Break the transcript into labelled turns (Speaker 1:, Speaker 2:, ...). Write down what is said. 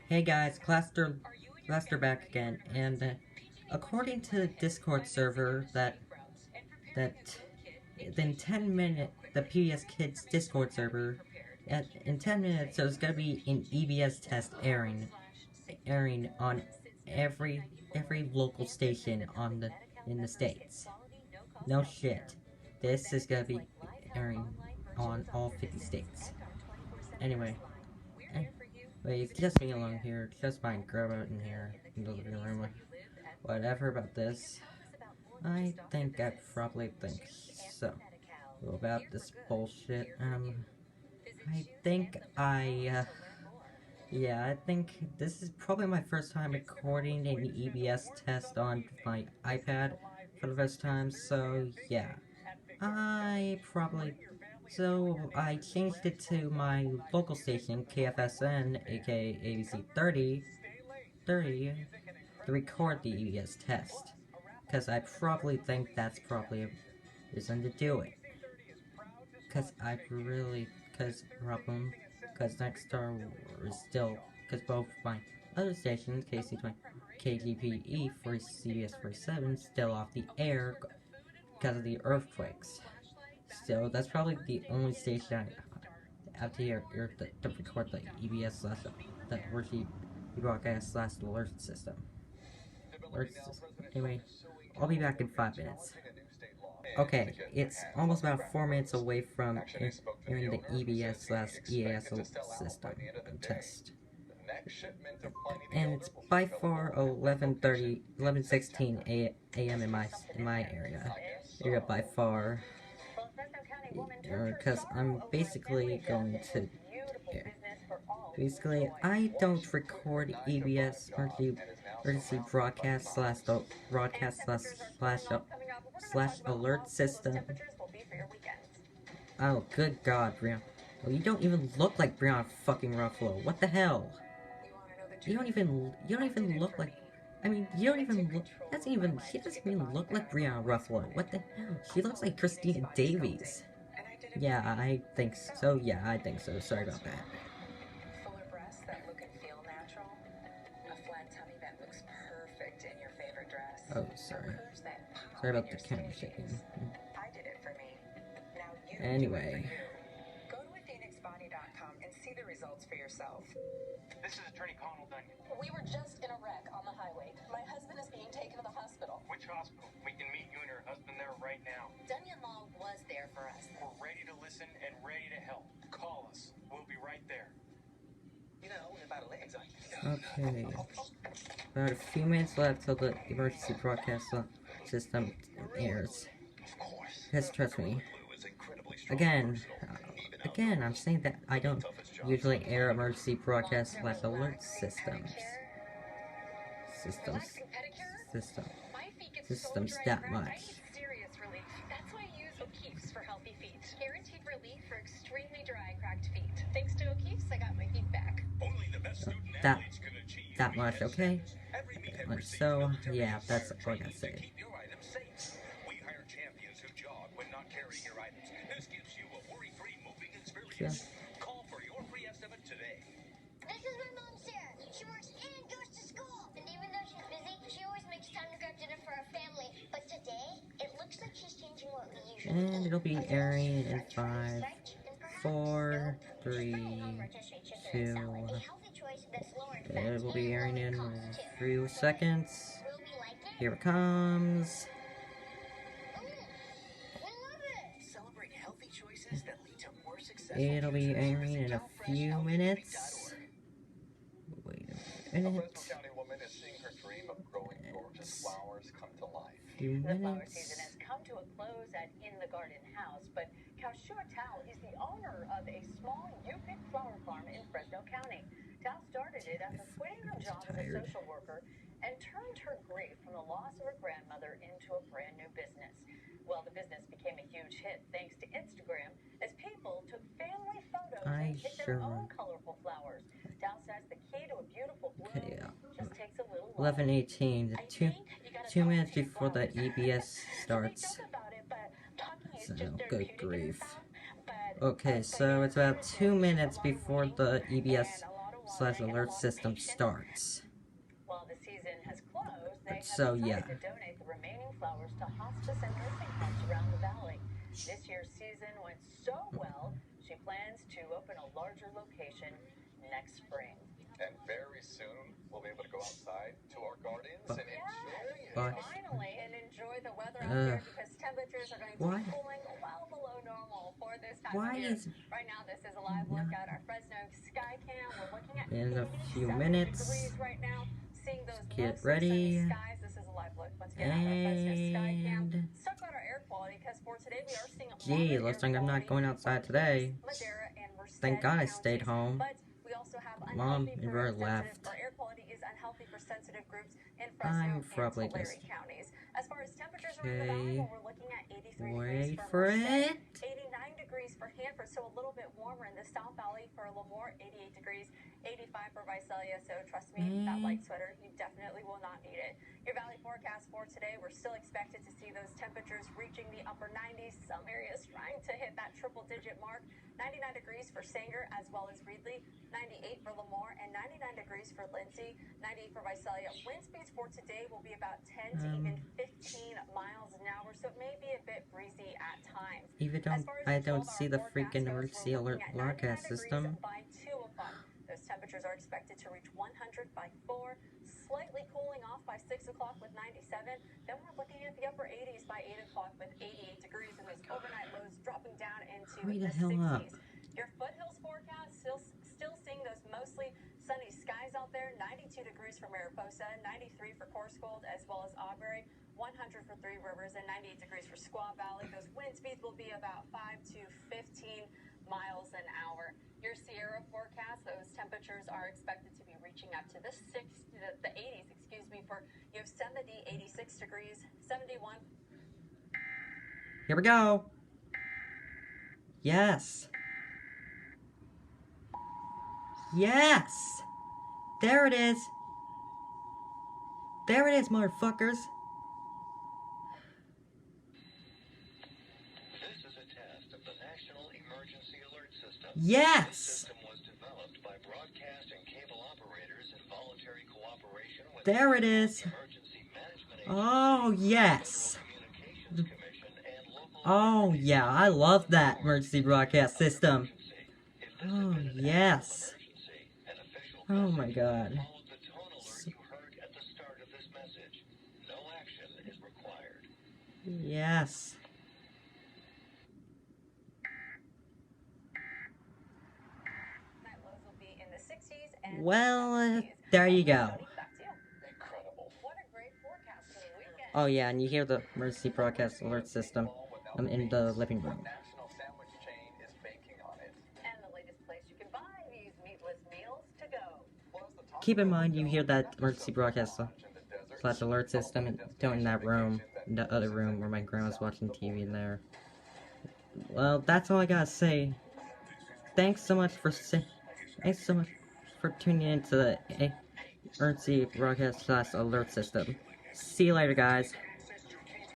Speaker 1: Hey guys, Cluster back again, and according to the Discord server that in 10 minutes, the PBS Kids Discord server, in 10 minutes there's gonna be an EBS test airing on every local station in the states. No shit, this is gonna be airing on all 50 states. Anyway. Wait, it's just me alone here. It's just my girl out in here in the living room. Whatever about this. I think I probably think so. About this bullshit. I think this is probably my first time recording an EBS test on my iPad for the first time, so yeah. So I changed it to my local station, KFSN, aka ABC 30, to record the EBS test. Because I probably think that's probably a reason to do it. Because next door is still, because both my other stations, KGPE for CBS 47, still off the air because of the earthquakes. So that's probably the only station I have to hear to record the EBS slash the emergency broadcast slash alert system. Anyway, I'll be back in 5 minutes. Okay, it's almost about 4 minutes away from hearing the EBS slash EAS system test. And it's by far 11:16 a.m. in my area. By far. Because I'm basically going to. Basically, I don't record EBS emergency broadcast slash alert system. Oh, good God, Brianna. Well, you don't even look like Brianna fucking Ruffalo. What the hell? You don't even look like. I mean, you don't even look. She doesn't even look like Brianna Ruffalo. What the hell? She looks like Christina Davies. Yeah, I think so. Yeah, I think so. Sorry about that.
Speaker 2: Fuller breasts that look and feel natural. A flat tummy that looks perfect in your favorite dress.
Speaker 1: Oh, sorry. Sorry about the camera shaking.
Speaker 2: I did it for me. Now you
Speaker 1: anyway.
Speaker 2: Do it for you. Go to AthenaXBody.com and see the results for yourself.
Speaker 3: This is Attorney Connell Duncan.
Speaker 2: We were just in a wreck on the highway. My husband is being taken to the hospital.
Speaker 3: Which hospital? We can meet you and your husband there right now.
Speaker 2: Dunyan-Law was there for us.
Speaker 3: We're ready to listen and ready to help. Call us. We'll be right there. You know, about a legs,
Speaker 1: Okay. About a few minutes left till the emergency broadcast system airs. Yes, trust me. Again, I'm saying that I don't usually air emergency broadcast slash alert systems that much.
Speaker 2: That's why I use O'Keefe's for healthy feet. Guaranteed relief for extremely dry, cracked feet. Thanks to O'Keefe's, I got my feet back.
Speaker 3: Only the best student athletes can achieve
Speaker 1: that much, okay? So, yeah, that's all I gotta say.
Speaker 3: We hire champions who jog when not carrying your items. This gives you a worry-free moving experience.
Speaker 1: Yeah.
Speaker 3: Call for your free estimate today.
Speaker 4: This is my mom, Sarah. She works and goes to school. And even though she's busy, she always makes time to grab dinner for our family. But today, it looks like she's changing what we usually
Speaker 1: And it'll be airing in 5, 4, 3, 2. It will be airing in a few seconds. Here it comes.
Speaker 2: Celebrate healthy choices that lead to more success.
Speaker 1: It'll be airing in a few minutes. Wait a minute.
Speaker 5: County woman is seeing her dream of growing gorgeous flowers come to life.
Speaker 1: Few
Speaker 6: The flower
Speaker 1: minutes.
Speaker 6: season has come to a close at In the Garden House, but Kaushua Tao is the owner of a small U-Pick flower farm in Fresno County. Tao started it after quitting her job as a social worker and turned her grief from the loss of her grandmother into a brand new business. Well, the business became a huge hit thanks to Instagram as people took family photos and picked their own colorful flowers. Tao says the key to a beautiful bloom just takes a little while.
Speaker 1: 11:18, 2 minutes before the EBS starts. So, good grief. Okay, so it's about 2 minutes before the EBS slash alert system starts.
Speaker 6: While the season has closed, they
Speaker 1: So,
Speaker 6: have
Speaker 1: yeah.
Speaker 6: decided to donate the remaining flowers to hospice and nursing homes around the valley. This year's season went so well, she plans to open a larger location next spring.
Speaker 5: And very soon, we'll be able to go outside to our gardens and enjoy it.
Speaker 6: Finally, and enjoy the weather out there because temperatures are going to
Speaker 1: Why?
Speaker 6: be cooling well below normal for this time
Speaker 1: Why
Speaker 6: of year.
Speaker 1: is
Speaker 6: Right now, this is a live look at our Fresno sky cam. We're looking at
Speaker 1: in a few
Speaker 6: 87
Speaker 1: minutes?
Speaker 6: degrees right now. Seeing those
Speaker 1: Get
Speaker 6: mostly
Speaker 1: ready.
Speaker 6: sunny skies. This is a live look once again at our Fresno sky cam.
Speaker 1: And
Speaker 6: Let's talk about our air quality because for today we are seeing
Speaker 1: gee, looks like I'm not going outside today.
Speaker 6: Madera and Merced
Speaker 1: Thank God I
Speaker 6: counties.
Speaker 1: stayed home.
Speaker 6: But we also have
Speaker 1: Mom
Speaker 6: unhealthy
Speaker 1: never
Speaker 6: for sensitive,
Speaker 1: left.
Speaker 6: or air quality is unhealthy for sensitive groups in Fresno
Speaker 1: I'm
Speaker 6: and
Speaker 1: probably
Speaker 6: Tulare
Speaker 1: just
Speaker 6: counties. As far as temperatures around the valley, well, we're looking at 83
Speaker 1: wait
Speaker 6: degrees
Speaker 1: for
Speaker 6: Merced,
Speaker 1: it.
Speaker 6: 89 degrees for Hanford, so a little bit warmer in the South Valley for Lemoore, 88 degrees, 85 for Visalia, so trust me, that light sweater, you definitely will not need it. Your valley forecast for today, we're still expected to see those temperatures reaching the upper 90s, some areas trying to hit that triple-digit mark. 99 degrees for Sanger as well as Reedley, 98 for Lemoore, and 99 degrees for Lindsay, 98 for Visalia. Wind speeds for today will be about 10 to even 15 miles an hour, so it may be a bit breezy at times.
Speaker 1: Even
Speaker 6: As
Speaker 1: don't
Speaker 6: far as
Speaker 1: I
Speaker 6: the
Speaker 1: don't
Speaker 6: 12-hour
Speaker 1: see the
Speaker 6: forecast
Speaker 1: freaking
Speaker 6: goes,
Speaker 1: emergency
Speaker 6: we're
Speaker 1: alert
Speaker 6: looking at
Speaker 1: broadcast
Speaker 6: 99
Speaker 1: system.
Speaker 6: degrees by 2 o'clock. Those temperatures are expected to reach 100 by 4, slightly cooling off by 6 o'clock with 97. Then we're looking at the upper 80s by 8 o'clock with 88 degrees, and those overnight lows dropping down into
Speaker 1: Hurry
Speaker 6: the
Speaker 1: the hell
Speaker 6: 60s.
Speaker 1: up.
Speaker 6: Your foothills forecast, still seeing those mostly sunny skies out there. 92 degrees for Mariposa, 93 for Corscold, as well as Aubrey, 100 for Three Rivers, and 98 degrees for Squaw Valley. Those wind speeds will be about 5 to 15 miles an hour. Your Sierra forecast, those temperatures are expected to be reaching up to the 80s, for Yosemite, 86 degrees, 71.
Speaker 1: Here we go. Yes. Yes. There it is. There it is, motherfuckers.
Speaker 7: This is a test of the National Emergency Alert System.
Speaker 1: Yes.
Speaker 7: This system was developed by broadcast and cable operators in voluntary cooperation with
Speaker 1: there it is.
Speaker 7: Emergency Management Agency,
Speaker 1: Oh, yes.
Speaker 7: Federal Communications Commission, and local
Speaker 1: Oh, yeah, I love that emergency broadcast system. Oh, yes. Oh, my God.
Speaker 7: Follow the tone alert you heard at the start of this message. No action is required.
Speaker 1: Yes. Well, there you go.
Speaker 5: Incredible.
Speaker 6: What a great forecast for the weekend.
Speaker 1: Oh, yeah, and you hear the emergency broadcast alert system in the living room.
Speaker 5: National sandwich chain is banking on it.
Speaker 6: And the latest place you can buy these meatless meals to go.
Speaker 1: Keep in mind, you hear that emergency broadcast slash alert system down in that room, in the other room where my grandma's watching TV in there. Well, that's all I gotta say. Thanks so much for tuning in to the emergency broadcast slash alert system. See you later, guys.